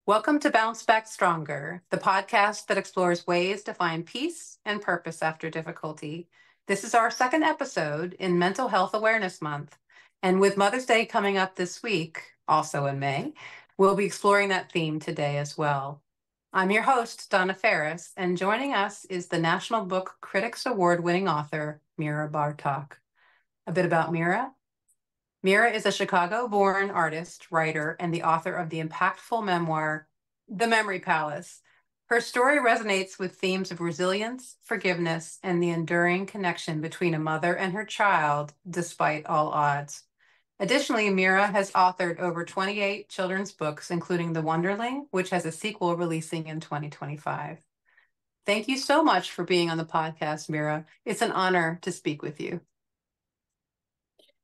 Welcome to Bounce Back Stronger, the podcast that explores ways to find peace and purpose after difficulty. This is our second episode in Mental Health Awareness Month. And with Mother's Day coming up this week, also in May, we'll be exploring that theme today as well. I'm your host, Donna Ferris, and joining us is the National Book Critics Award-winning author, Mira Bartok. A bit about Mira. Mira is a Chicago-born artist, writer, and the author of the impactful memoir, The Memory Palace. Her story resonates with themes of resilience, forgiveness, and the enduring connection between a mother and her child, despite all odds. Additionally, Mira has authored over 28 children's books, including The Wonderling, which has a sequel releasing in 2025. Thank you so much for being on the podcast, Mira. It's an honor to speak with you.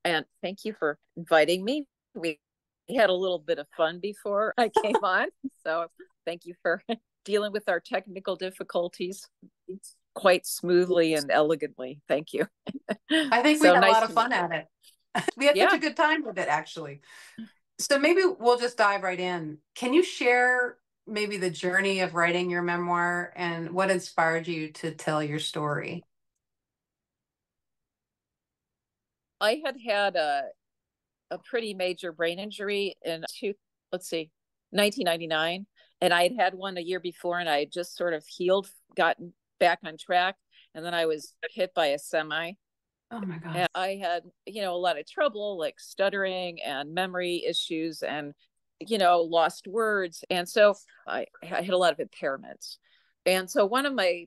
And thank you for inviting me. We had a little bit of fun before I came on. So thank you for dealing with our technical difficulties quite smoothly and elegantly. Thank you. I think we had a lot of fun at it. We had such a good time with it, actually. So maybe we'll just dive right in. Can you share maybe the journey of writing your memoir and what inspired you to tell your story? I had a pretty major brain injury in 1999, and I had one a year before, and I had just sort of healed, gotten back on track, and then I was hit by a semi. Oh my God. And I had, a lot of trouble, like stuttering and memory issues and, lost words. And so I had a lot of impairments. And so on my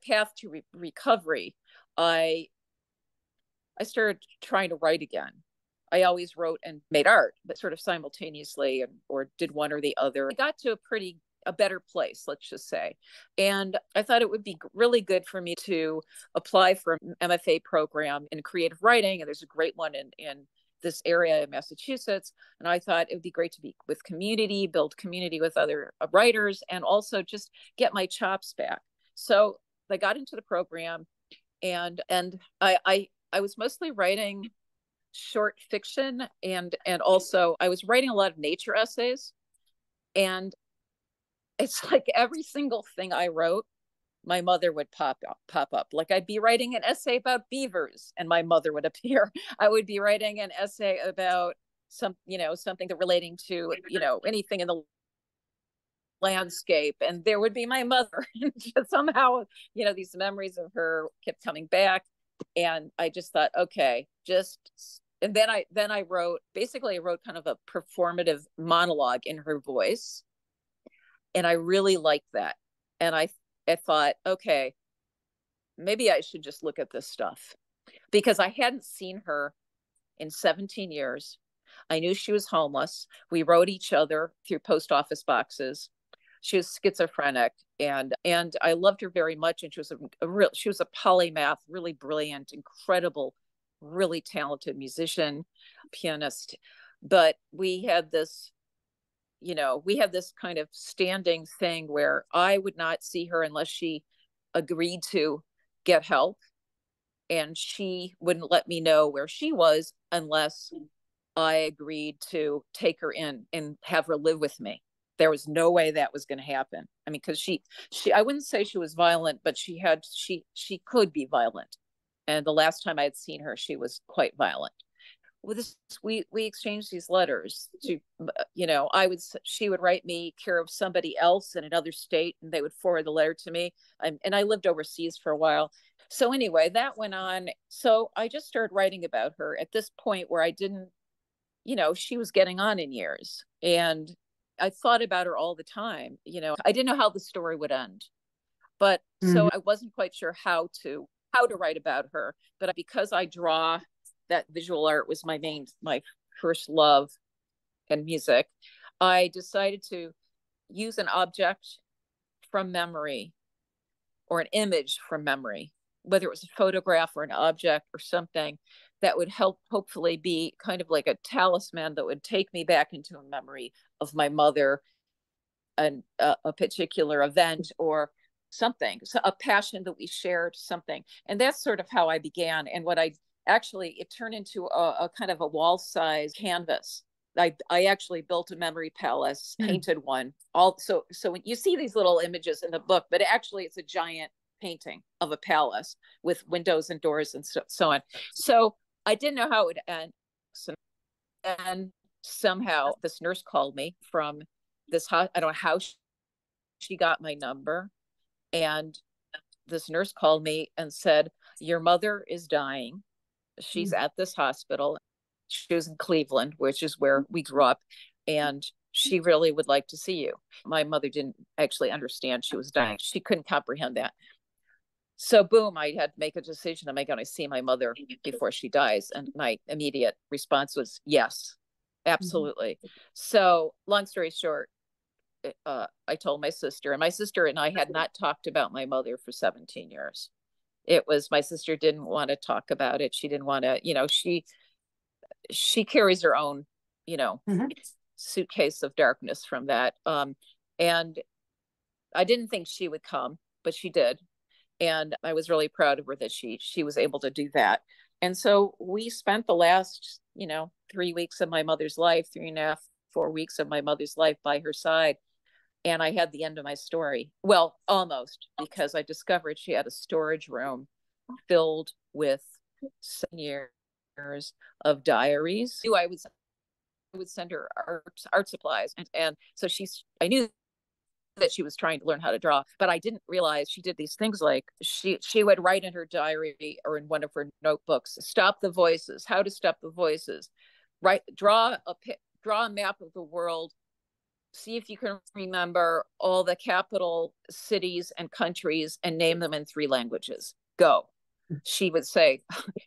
path to recovery, I started trying to write again. I always wrote and made art, but sort of simultaneously, or did one or the other. I got to a better place, let's just say. And I thought it would be really good for me to apply for an MFA program in creative writing. And there's a great one in this area in Massachusetts. And I thought it would be great to be with community, build community with other writers, and also just get my chops back. So I got into the program, and I was mostly writing short fiction, and also I was writing a lot of nature essays. And it's like every single thing I wrote, my mother would pop up. Like I'd be writing an essay about beavers and my mother would appear. I would be writing an essay about something that relating to, anything in the landscape, and there would be my mother. And somehow, these memories of her kept coming back. And I just thought, okay, and then I wrote kind of a performative monologue in her voice. And I really liked that. And I thought, okay, maybe I should just look at this stuff, because I hadn't seen her in 17 years. I knew she was homeless. We wrote each other through post office boxes. She was schizophrenic, and I loved her very much. And she was a polymath, really brilliant, incredible, really talented musician, pianist. But we had this kind of standing thing where I would not see her unless she agreed to get help, and she wouldn't let me know where she was unless I agreed to take her in and have her live with me. There was no way that was going to happen. I mean, because she I wouldn't say she was violent, but she could be violent. And the last time I had seen her, she was quite violent. With this, we exchanged these letters to, she would write me care of somebody else in another state, and they would forward the letter to me. And I lived overseas for a while. So anyway, that went on. So I just started writing about her at this point where I didn't, she was getting on in years, and I thought about her all the time. I didn't know how the story would end, but so I wasn't quite sure how to write about her. But because I draw, that visual art was my first love, and music, I decided to use an object from memory or an image from memory, whether it was a photograph or an object or something that would help hopefully be kind of like a talisman that would take me back into a memory of my mother and a particular event or something, so a passion that we shared, something. And that's sort of how I began. And it turned into a kind of a wall size canvas I actually built a memory palace, painted one. So when you see these little images in the book, but actually it's a giant painting of a palace with windows and doors and so on. So I didn't know how it would end. And somehow this nurse called me from this, I don't know how she got my number. And this nurse called me and said, your mother is dying. She's at this hospital. She was in Cleveland, which is where we grew up. And she really would like to see you. My mother didn't actually understand she was dying. She couldn't comprehend that. So boom, I had to make a decision. Am I going to see my mother before she dies? And my immediate response was yes, absolutely. So long story short, I told my sister, and my sister and I had not talked about my mother for 17 years. It was, my sister didn't want to talk about it. She didn't want to, she carries her own, suitcase of darkness from that. And I didn't think she would come, but she did. And I was really proud of her that she was able to do that. And so we spent the last, 3 weeks of my mother's life, 3.5, 4 weeks of my mother's life by her side. And I had the end of my story. Well, almost, because I discovered she had a storage room filled with 7 years of diaries. I would send her art supplies. And so I knew that she was trying to learn how to draw, but I didn't realize she did these things like she would write in her diary or in one of her notebooks, stop the voices, how to stop the voices, draw a map of the world, see if you can remember all the capital cities and countries and name them in 3 languages. Go. She would say,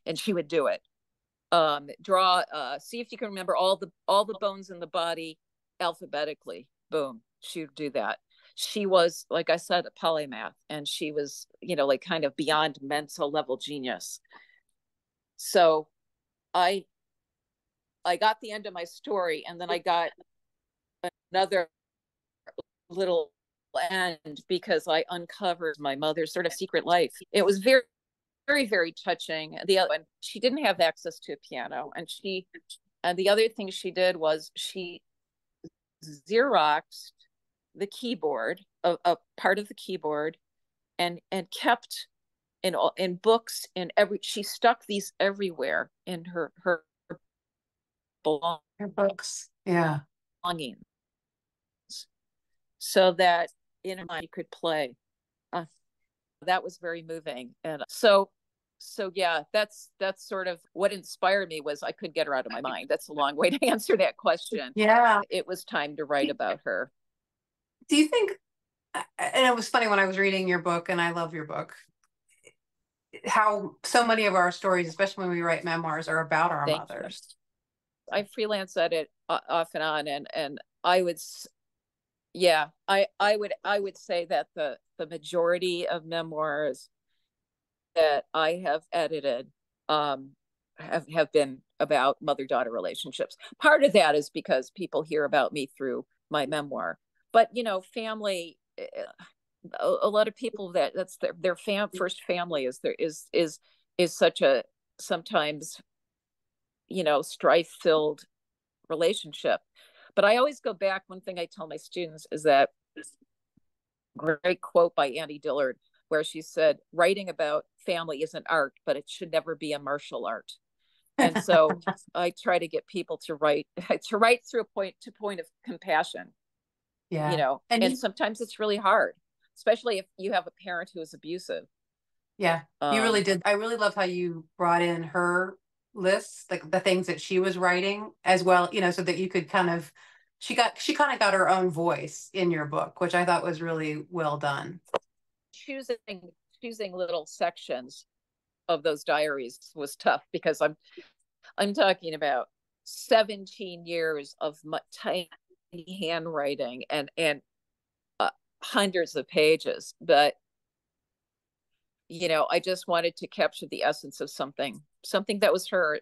and she would do it. See if you can remember all the bones in the body alphabetically. Boom. She would do that. She was, like I said, a polymath, and she was, like kind of beyond mental level genius. So I got the end of my story, and then I got another little end because I uncovered my mother's sort of secret life. It was very, very, very touching. The other one, she didn't have access to a piano, and the other thing she did was she Xeroxed the keyboard, a part of the keyboard, and kept in books, she stuck these everywhere in her books, yeah, belongings, so that in her mind you could play. That was very moving. And so yeah, that's sort of what inspired me. Was I couldn't get her out of my mind. That's a long way to answer that question. Yeah, it was time to write about her. Do you think, and it was funny when I was reading your book, and I love your book, how so many of our stories, especially when we write memoirs, are about our mothers. I freelance at it off and on, and I would, yeah, I would say that the majority of memoirs that I have edited have been about mother-daughter relationships. Part of that is because people hear about me through my memoir. But family, a lot of people that's their first family is such a sometimes strife-filled relationship. But I always go back. One thing I tell my students is that great quote by Annie Dillard, where she said, "Writing about family is an art, but it should never be a martial art." And so I try to get people to write through a point of compassion. Yeah. And sometimes it's really hard, especially if you have a parent who is abusive. Yeah, you really did. I really love how you brought in her lists, like the things that she was writing as well, so that you could kind of, she kind of got her own voice in your book, which I thought was really well done. Choosing little sections of those diaries was tough, because I'm talking about 17 years of tiny handwriting and hundreds of pages. But I just wanted to capture the essence of something that was her,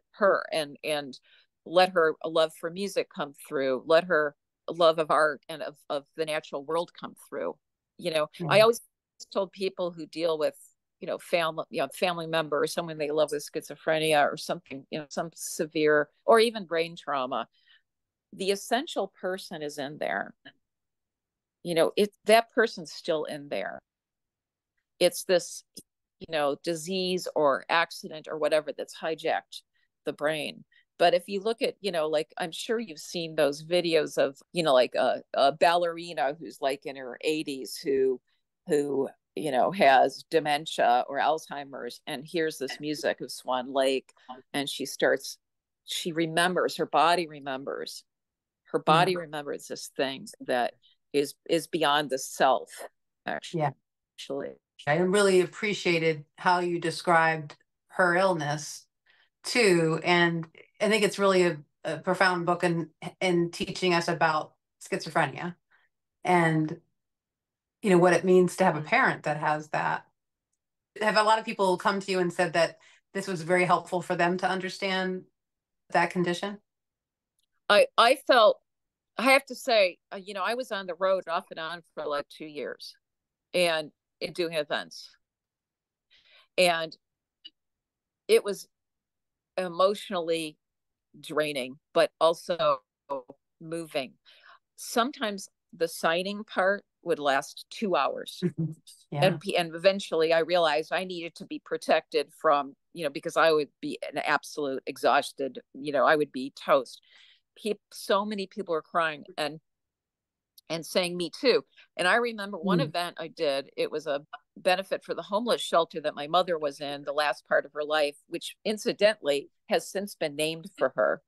and let her love for music come through, let her love of art and of the natural world come through. I always told people who deal with family member or someone they love with schizophrenia or something, some severe or even brain trauma, the essential person is in there. That person's still in there. It's this, disease or accident or whatever that's hijacked the brain. But if you look at, like, I'm sure you've seen those videos of, like a ballerina who's like in her 80s who, has dementia or Alzheimer's and hears this music of Swan Lake, and she remembers, her body remembers this thing that is beyond the self, actually. Yeah. I really appreciated how you described her illness too. And I think it's really a profound book in teaching us about schizophrenia and, what it means to have a parent that has that. Have a lot of people come to you and said that this was very helpful for them to understand that condition? I have to say, I was on the road off and on for like 2 years and doing events. And it was emotionally draining, but also moving. Sometimes the signing part would last 2 hours. Yeah. And eventually I realized I needed to be protected from, because I would be an absolute exhausted, I would be toast. So many people were crying and saying me too. And I remember one event I did, it was a benefit for the homeless shelter that my mother was in the last part of her life, which incidentally has since been named for her.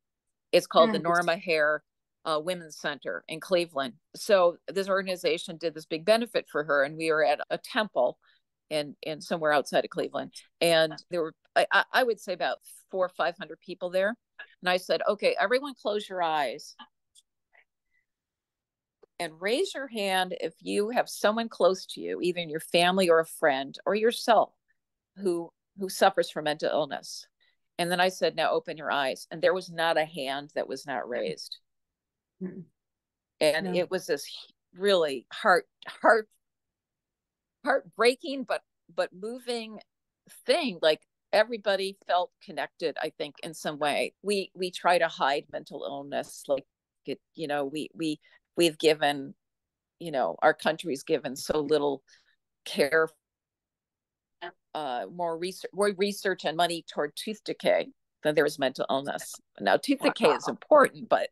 It's called the Norma Hare Women's Center in Cleveland. So this organization did this big benefit for her, and we were at a temple in somewhere outside of Cleveland, and there were I would say about 400 or 500 people there. And I said, okay, everyone close your eyes and raise your hand if you have someone close to you, either in your family or a friend or yourself, who suffers from mental illness. And then I said, now open your eyes. And there was not a hand that was not raised. And it was this really heartbreaking, but moving thing. Like, everybody felt connected, I think, in some way. We try to hide mental illness. Like, we've given, our country's given so little care, more research and money toward tooth decay than there is mental illness. Now, tooth decay is important, but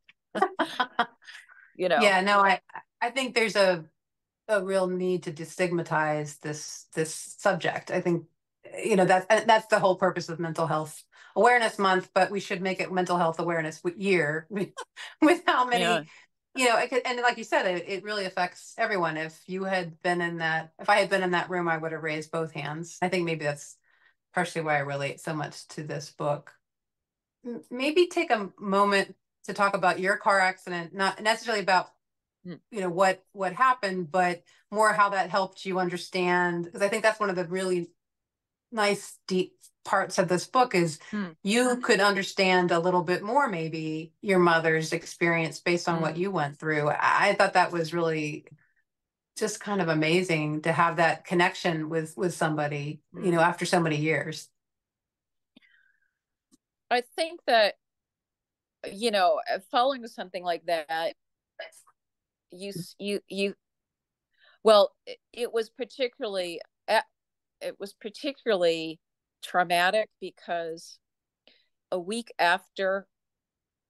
Yeah, no, I think there's a real need to destigmatize this subject. I think, that's the whole purpose of Mental Health Awareness Month, but we should make it Mental Health Awareness Year with how many, and like you said, it really affects everyone. If I had been in that room, I would have raised both hands. I think maybe that's partially why I relate so much to this book. Maybe take a moment to talk about your car accident, not necessarily about, what happened, but more how that helped you understand. Because I think that's one of the really nice, deep parts of this book is you could understand a little bit more, maybe your mother's experience based on what you went through. I thought that was really just kind of amazing to have that connection with somebody, after so many years. I think that, following something like that, well, it was particularly traumatic because a week after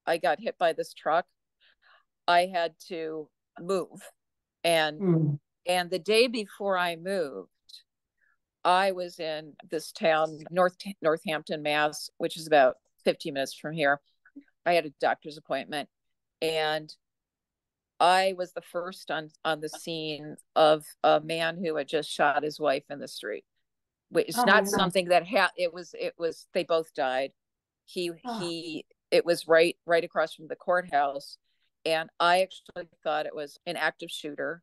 I got hit by this truck, I had to move. And the day before I moved, I was in this town, Northampton, Mass, which is about 15 minutes from here. I had a doctor's appointment, and I was the first on the scene of a man who had just shot his wife in the street. It's not something that it was, they both died. It was right across from the courthouse. And I actually thought it was an active shooter.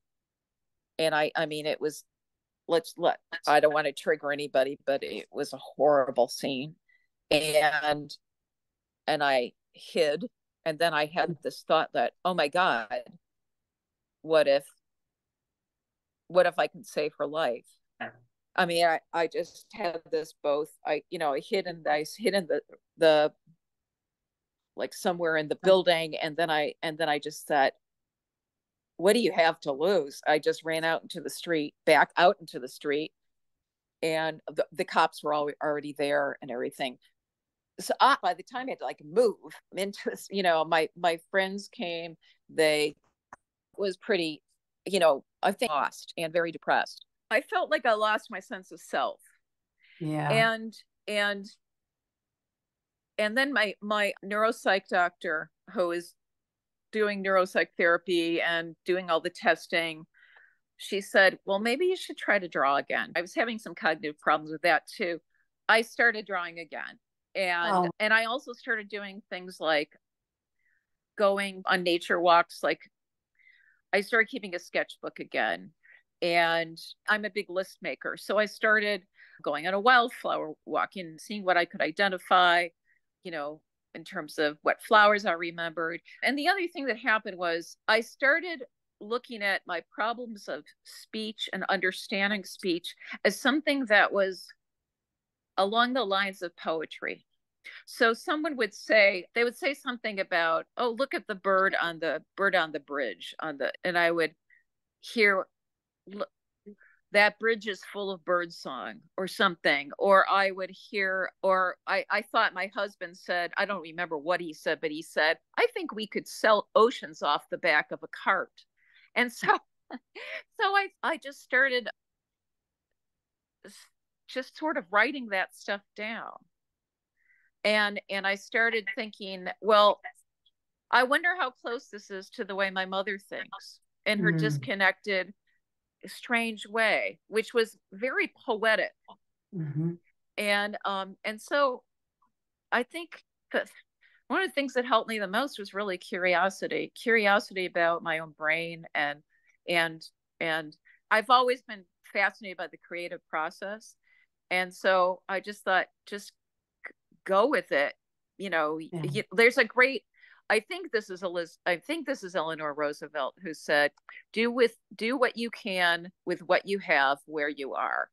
And I mean, it was, I don't want to trigger anybody, but it was a horrible scene. And I hid. And then I had this thought that, oh my God, what if I can save her life? I mean, I just had this both. I hid in the like somewhere in the building. And then I just said, what do you have to lose? I just ran out into the street, back out into the street, and the cops were already there and everything. So by the time I had to like move into, my friends came, they was pretty, I think lost and very depressed. I felt like I lost my sense of self. Yeah. And and and then my neuropsych doctor, who is doing neuropsych therapy and doing all the testing, she said, well, maybe you should try to draw again. I was having some cognitive problems with that too. I started drawing again. And I also started doing things like going on nature walks. Like I started keeping a sketchbook again. And I'm a big list maker. So I started going on a wildflower walk and seeing what I could identify, in terms of what flowers I remembered. And the other thing that happened was I started looking at my problems of speech and understanding speech as something that was along the lines of poetry. So someone would say, they would say something about, oh, look at the bird on the bridge and I would hear, that bridge is full of bird song or something. Or I would hear, or I thought my husband said, I don't remember what he said, but he said, I think we could sell oceans off the back of a cart. And so, I just started just sort of writing that stuff down. And I started thinking, well, I wonder how close this is to the way my mother thinks in her disconnected, strange way, which was very poetic. And so I think that one of the things that helped me the most was really curiosity about my own brain. And I've always been fascinated by the creative process. And so I just thought, just go with it. There's a great, I think this is Eleanor Roosevelt, who said, do what you can with what you have where you are.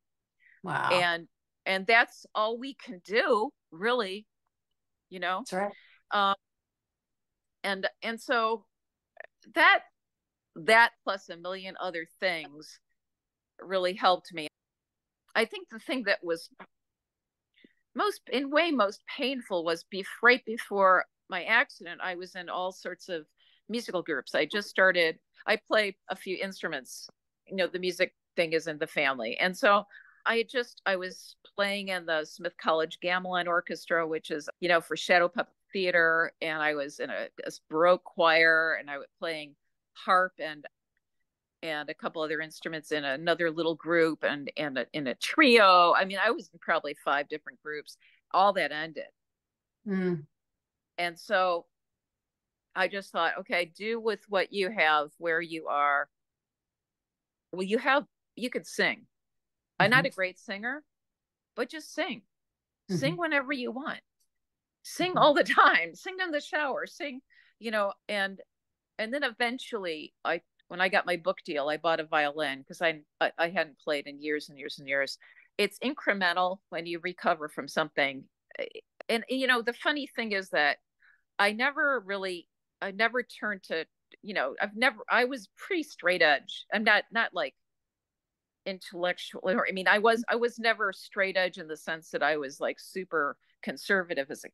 Wow. And that's all we can do, really, That's right. And so that plus a million other things really helped me. I think the thing that was most painful was right before my accident. I was in all sorts of musical groups. I play a few instruments. The music thing is in the family. And so I was playing in the Smith College Gamelan Orchestra, which is, for shadow puppet theater. And I was in a Baroque choir, and I was playing harp and a couple other instruments in another little group and in a trio. I mean, I was in probably 5 different groups. All that ended. And so I just thought, okay, do with what you have where you are. Well, you could sing. I'm not a great singer, but just sing. Sing whenever you want. Sing all the time. Sing in the shower. Sing, and then eventually when I got my book deal, I bought a violin because I hadn't played in years and years and years. It's incremental when you recover from something. And, the funny thing is that I never turned to, I was pretty straight edge. I'm not like intellectual, or, I was never straight edge in the sense that I was like super conservative as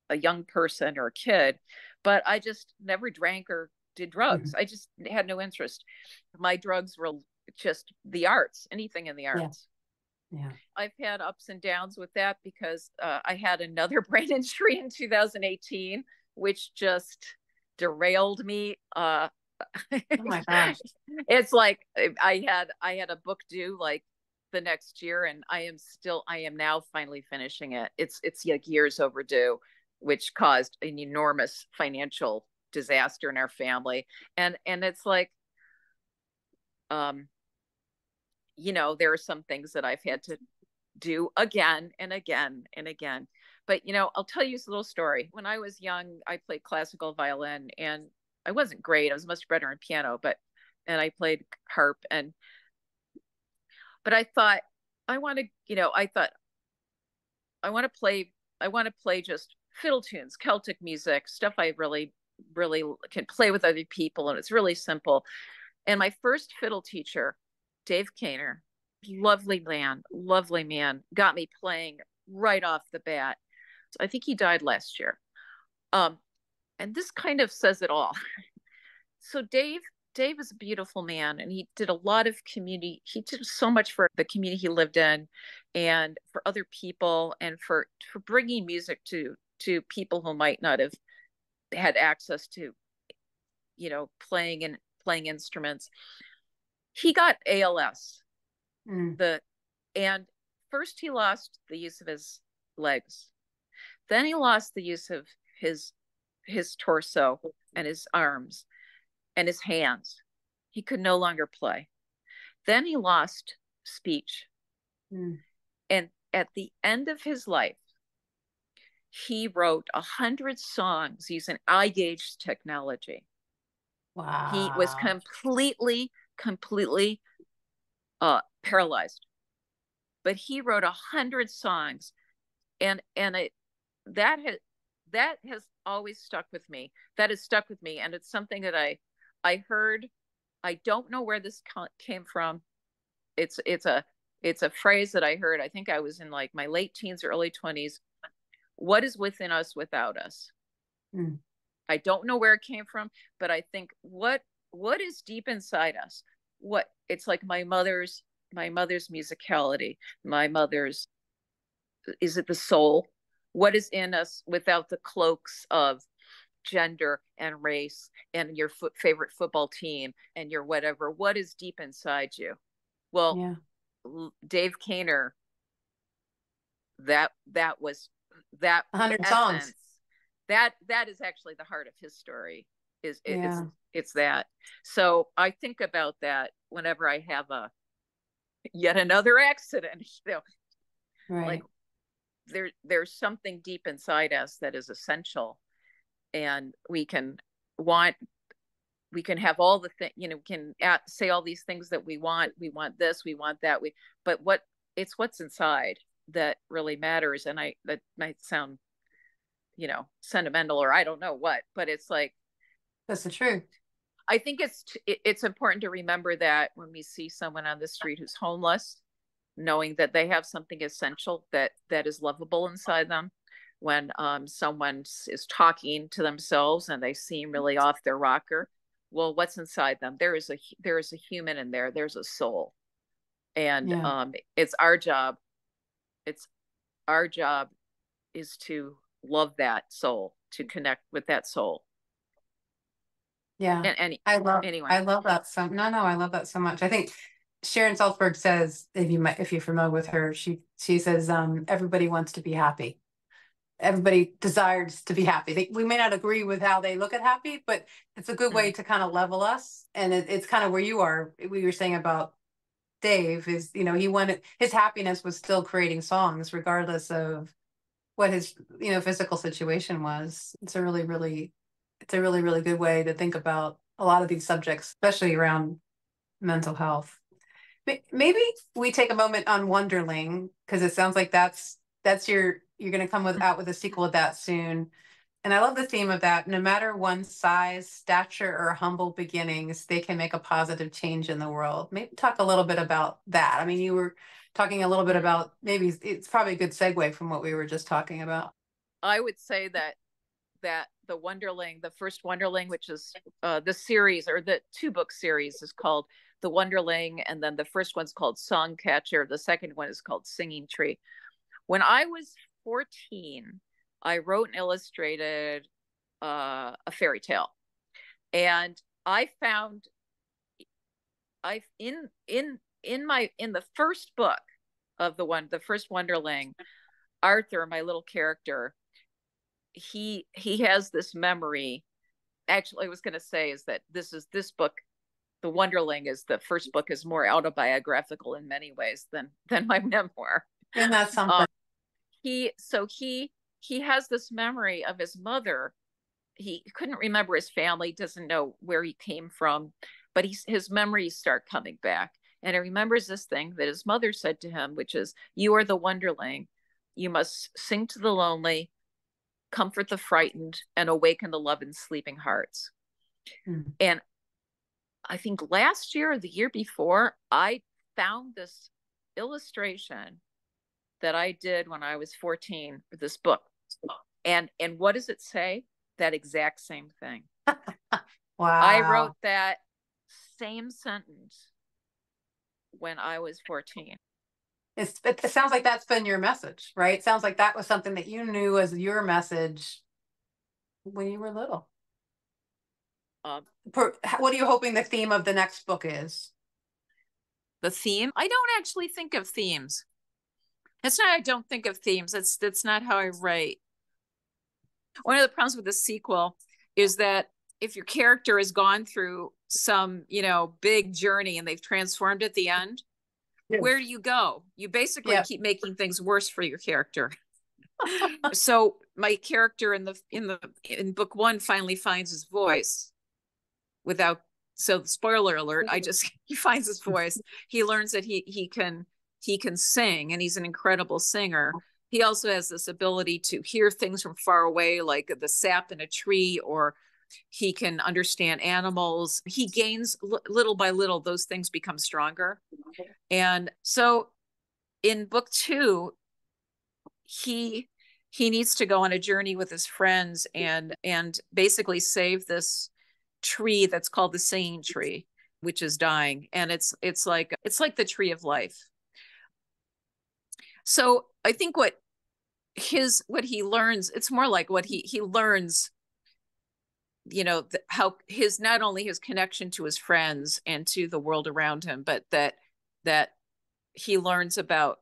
a young person or a kid, but I just never drank or did drugs. I just had no interest. My drugs were just the arts, anything in the arts. Yeah. I've had ups and downs with that because I had another brain injury in 2018, which just derailed me. Oh my gosh. It's like I had a book due like the next year, and I am now finally finishing it. It's like years overdue, which caused an enormous financial disaster in our family. And it's like, there are some things that I've had to do again and again and again. But, I'll tell you a little story. When I was young, I played classical violin, and I wasn't great. I was much better in piano, and I played harp. But I thought, I want to play just fiddle tunes, Celtic music, stuff I really, really can play with other people. And it's really simple. And my first fiddle teacher, Dave Kaner, lovely man, got me playing right off the bat. So I think he died last year. And this kind of says it all. So Dave is a beautiful man, and he did a lot of community. He did so much for the community he lived in, and for other people, and for bringing music to people who might not have had access to, playing instruments. He got ALS. And first he lost the use of his legs. Then he lost the use of his torso and his arms and his hands. He could no longer play. Then he lost speech. And at the end of his life, he wrote 100 songs using eye-gauged technology. Wow. He was completely paralyzed. But he wrote 100 songs, and that has always stuck with me. That has stuck with me, and it's something that I heard. I don't know where this came from. It's a phrase that I heard. I think I was in like my late teens or early 20s. What is within us without us? I don't know where it came from, but I think what is deep inside us. It's like my mother's musicality, my mother's, is it the soul? What is in us without the cloaks of gender and race and your favorite football team and your whatever? What is deep inside you? Well, yeah. Dave Kaner, that was that 100 essence, songs. That is actually the heart of his story. It's that. So I think about that whenever I have yet another accident. Right. Like there's something deep inside us that is essential, and we can have all the things, we can say all these things that we want this, we want that, but what's inside that really matters. And that might sound, sentimental, or I don't know what, but it's like, that's the truth. I think it's important to remember that when we see someone on the street who's homeless, knowing that they have something essential that is lovable inside them. When someone is talking to themselves and they seem really off their rocker, well, what's inside them? There is a human in there. There's a soul, and it's our job. Our job is to love that soul, to connect with that soul. Yeah. And I love that I love that so much. I think Sharon Salzberg says, if you're familiar with her, she says, everybody wants to be happy. Everybody desires to be happy. We may not agree with how they look at happy, but it's a good way to kind of level us. And it's kind of where you are. We were saying about Dave is, he wanted, his happiness was still creating songs, regardless of what his, physical situation was. It's a really, really good way to think about a lot of these subjects, especially around mental health. Maybe we take a moment on Wonderling, because it sounds like you're going to come out with a sequel of that soon. And I love the theme of that. No matter one's size, stature, or humble beginnings, they can make a positive change in the world. Maybe talk a little bit about that. I mean, you were talking a little bit about, maybe it's probably a good segue from what we were just talking about. I would say that the Wonderling, the first Wonderling, which is the series, or the 2-book series, is called The Wonderling, and then the first one's called Songcatcher. The second one is called Singing Tree. When I was 14, I wrote and illustrated a fairy tale, and I found in the first book of the first Wonderling, Arthur, my little character, he has this memory. Actually, I was going to say is that this book, The Wonderling, is the first book, is more autobiographical in many ways than my memoir. And that's something. He has this memory of his mother. He couldn't remember his family, doesn't know where he came from, but his memories start coming back. And he remembers this thing that his mother said to him, which is, "You are the Wonderling. You must sing to the lonely, comfort the frightened, and awaken the love in sleeping hearts. Mm. And I think last year or the year before, I found this illustration that I did when I was 14 for this book. And what does it say? That exact same thing. Wow. I wrote that same sentence when I was 14. It sounds like that's been your message, right? It sounds like that was something that you knew as your message when you were little. What are you hoping the theme of the next book is? The theme? I don't actually think of themes. It's not, I don't think of themes. That's not how I write. One of the problems with the sequel is that if your character has gone through some, big journey and they've transformed at the end, where do you go? You basically keep making things worse for your character. So my character in book one finally finds his voice so spoiler alert, he finds his voice. He learns that he can sing, and he's an incredible singer. He also has this ability to hear things from far away, like the sap in a tree, or he can understand animals. He gains little by little, those things become stronger. And so in book two, he needs to go on a journey with his friends and basically save this tree that's called the singing tree, which is dying. And it's like the tree of life. So I think what he learns, it's more like what he learns, how not only his connection to his friends and to the world around him, but that he learns about,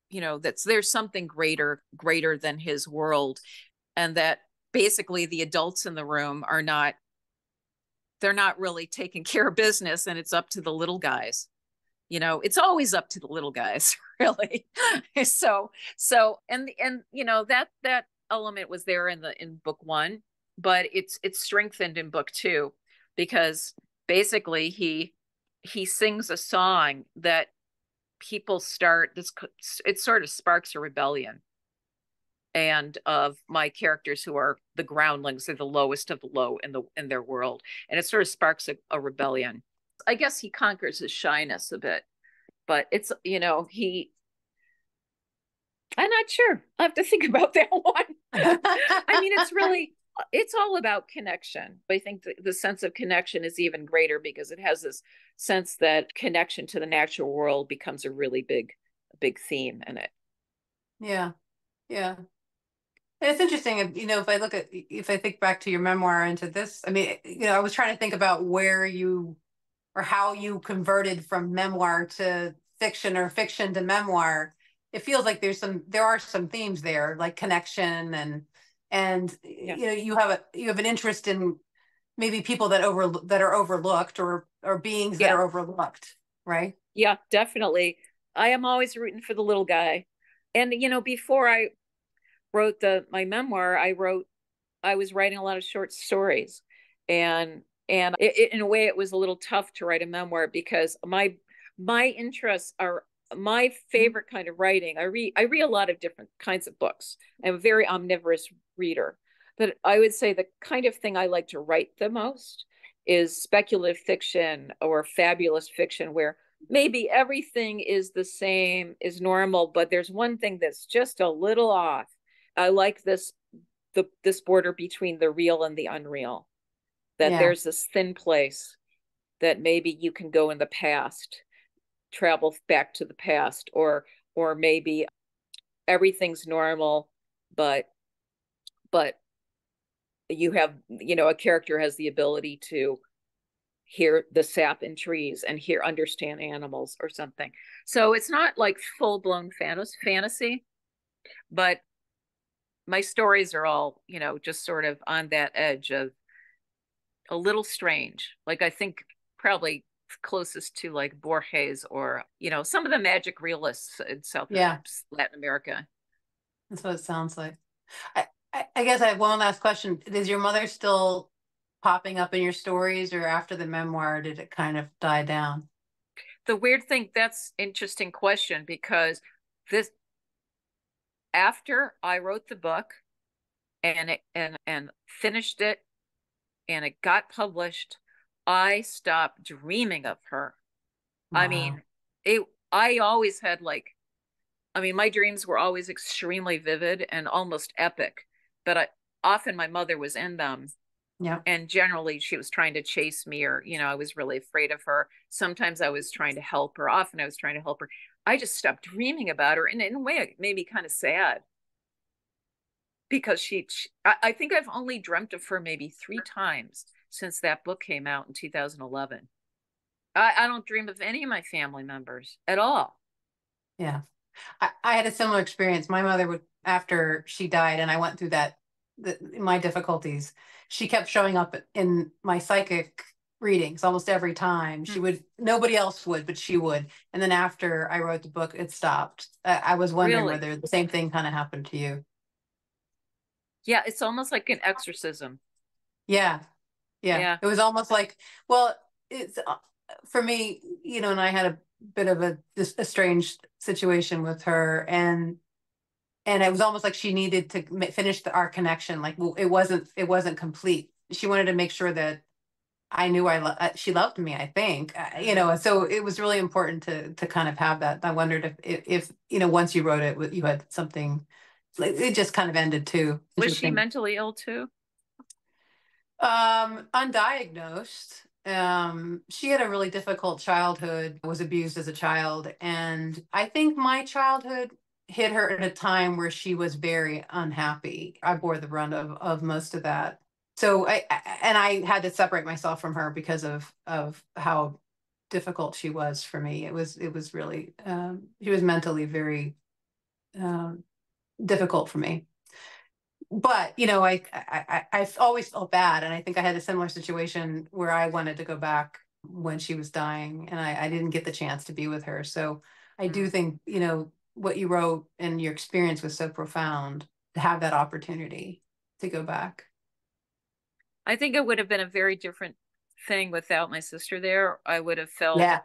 there's something greater than his world. And that basically the adults in the room they're not really taking care of business, and it's up to the little guys. It's always up to the little guys, really. so that element was there in book one, but it's strengthened in book two, because basically he sings a song that people start this. It sort of sparks a rebellion, and of my characters, who are the groundlings, they're the lowest of the low in their world, and it sort of sparks a rebellion. I guess he conquers his shyness a bit, but it's I'm not sure. I have to think about that one. I mean, it's all about connection. I think the sense of connection is even greater, because it has this sense that connection to the natural world becomes a really big theme in it. Yeah. It's interesting, if I think back to your memoir into this, I mean, I was trying to think about where you or how you converted from memoir to fiction or fiction to memoir. It feels like there are some themes there, like connection and you have an interest in maybe people that are overlooked, or beings that are overlooked, right? Yeah, definitely. I am always rooting for the little guy. And before I wrote my memoir, I was writing a lot of short stories, and in a way it was a little tough to write a memoir, because my interests are my favorite kind of writing. I read a lot of different kinds of books. I'm a very omnivorous reader, but I would say the kind of thing I like to write the most is speculative fiction or fabulous fiction, where maybe everything is the same, is normal, but there's one thing that's just a little off. I like this border between the real and the unreal, that there's this thin place that maybe you can go in the past, travel back to the past, or maybe everything's normal, but you have, a character has the ability to hear the sap in trees and understand animals or something. So it's not like full-blown fantasy, but my stories are all, just sort of on that edge of a little strange. Like, I think probably closest to like Borges, or, some of the magic realists in Latin America. That's what it sounds like. I guess I have one last question. Is your mother still popping up in your stories, or after the memoir, did it kind of die down? The weird thing, that's interesting question, because after I wrote the book, and finished it, and it got published, I stopped dreaming of her. I Wow. mean, it I always had like, I mean, my dreams were always extremely vivid and almost epic, but often my mother was in them. Yeah. And generally she was trying to chase me, or, I was really afraid of her. Sometimes I was trying to help her. Often I was trying to help her. I just stopped dreaming about her. And in a way, it made me kind of sad because I think I've only dreamt of her maybe 3 times since that book came out in 2011. I don't dream of any of my family members at all. Yeah. I had a similar experience. My mother would, after she died, and I went through my difficulties, she kept showing up in my psychic readings almost every time. She would, nobody else would, but she would. And then after I wrote the book, it stopped. I was wondering Really? whether the same thing kind of happened to you. Yeah, it's almost like an exorcism. Yeah. Yeah. Yeah. It was almost like, well, it's for me, and I had a bit of a strange situation with her, and it was almost like she needed to finish our connection. Like, well, it wasn't complete. She wanted to make sure that I knew she loved me, I think, so it was really important to kind of have that. I wondered if once you wrote it, you had something, like, it just kind of ended too. Was she Interesting. mentally ill too? Undiagnosed. She had a really difficult childhood, was abused as a child. And I think my childhood hit her at a time where she was very unhappy. I bore the brunt of most of that. So I had to separate myself from her because of how difficult she was for me. It was really, she was mentally very um, difficult for me. But I've always felt bad, and I think I had a similar situation where I wanted to go back when she was dying, and I didn't get the chance to be with her. So I do Mm. think what you wrote and your experience was so profound to have that opportunity to go back. I think it would have been a very different thing without my sister there. I would have felt Yeah,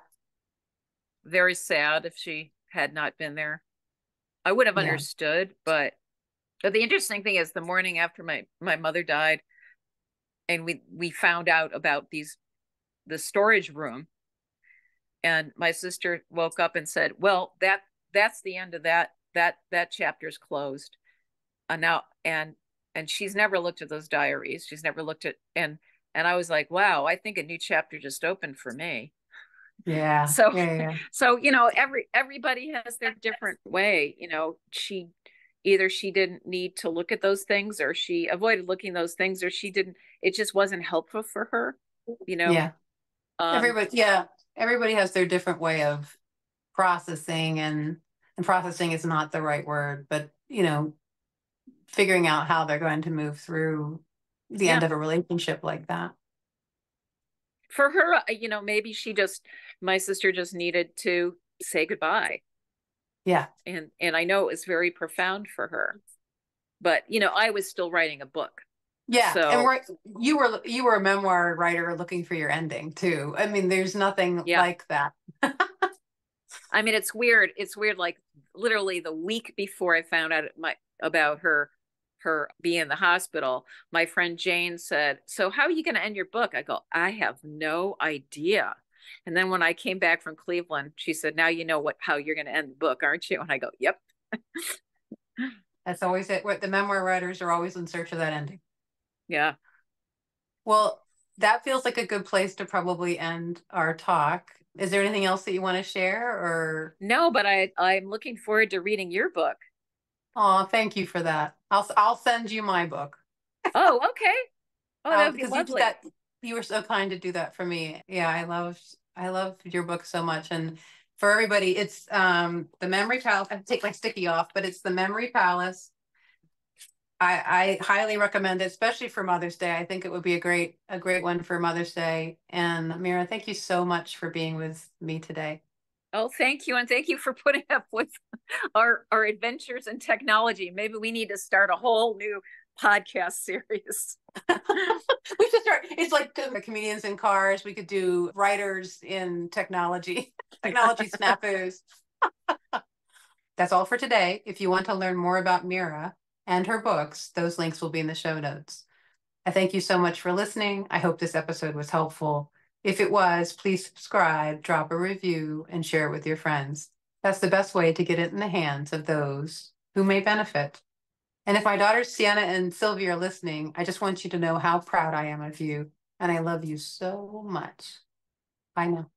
very sad if she had not been there. I would have yeah, understood, but the interesting thing is the morning after my mother died, and we found out about the storage room, and my sister woke up and said, "Well, that's the end of that chapter's closed." Now and she's never looked at those diaries. She's never looked at, and I was like, "Wow, I think a new chapter just opened for me." yeah, So yeah, yeah, so everybody has their different way. She didn't need to look at those things, or she avoided looking those things, or she didn't, it just wasn't helpful for her you know yeah. um Everybody has their different way of processing, and processing is not the right word, but figuring out how they're going to move through the yeah, end of a relationship like that. for her, maybe my sister just needed to say goodbye. Yeah. And I know it was very profound for her, but I was still writing a book. Yeah. And So you were a memoir writer looking for your ending too. I mean, there's nothing yeah, like that. I mean, it's weird, like literally the week before I found out about her being in the hospital, my friend Jane said, "So how are you going to end your book?" I go, "I have no idea." And then when I came back from Cleveland, she said, "Now you know how you're going to end the book, aren't you?" And I go, "Yep." That's always it. What the memoir writers are always in search of that ending. Yeah. Well, that feels like a good place to probably end our talk. Is there anything else that you want to share, or? No, but I'm looking forward to reading your book. Oh, thank you for that. I'll send you my book. Oh, okay. Oh, that would be Because you did lovely. that. You were so kind to do that for me. Yeah, I loved your book so much. And for everybody, it's the Memory Palace. I have to take my sticky off, but it's the Memory Palace. I highly recommend it, especially for Mother's Day. I think it would be a great one for Mother's Day. And Mira, thank you so much for being with me today. Oh, thank you. And thank you for putting up with our adventures in technology. Maybe we need to start a whole new podcast series. We should start. It's like comedians in cars. We could do writers in technology, technology snafus. That's all for today. If you want to learn more about Mira, and her books. Those links will be in the show notes. I thank you so much for listening. I hope this episode was helpful. If it was, please subscribe, drop a review, and share it with your friends. That's the best way to get it in the hands of those who may benefit. And if my daughters Sienna and Sylvia are listening, I just want you to know how proud I am of you, and I love you so much. Bye now.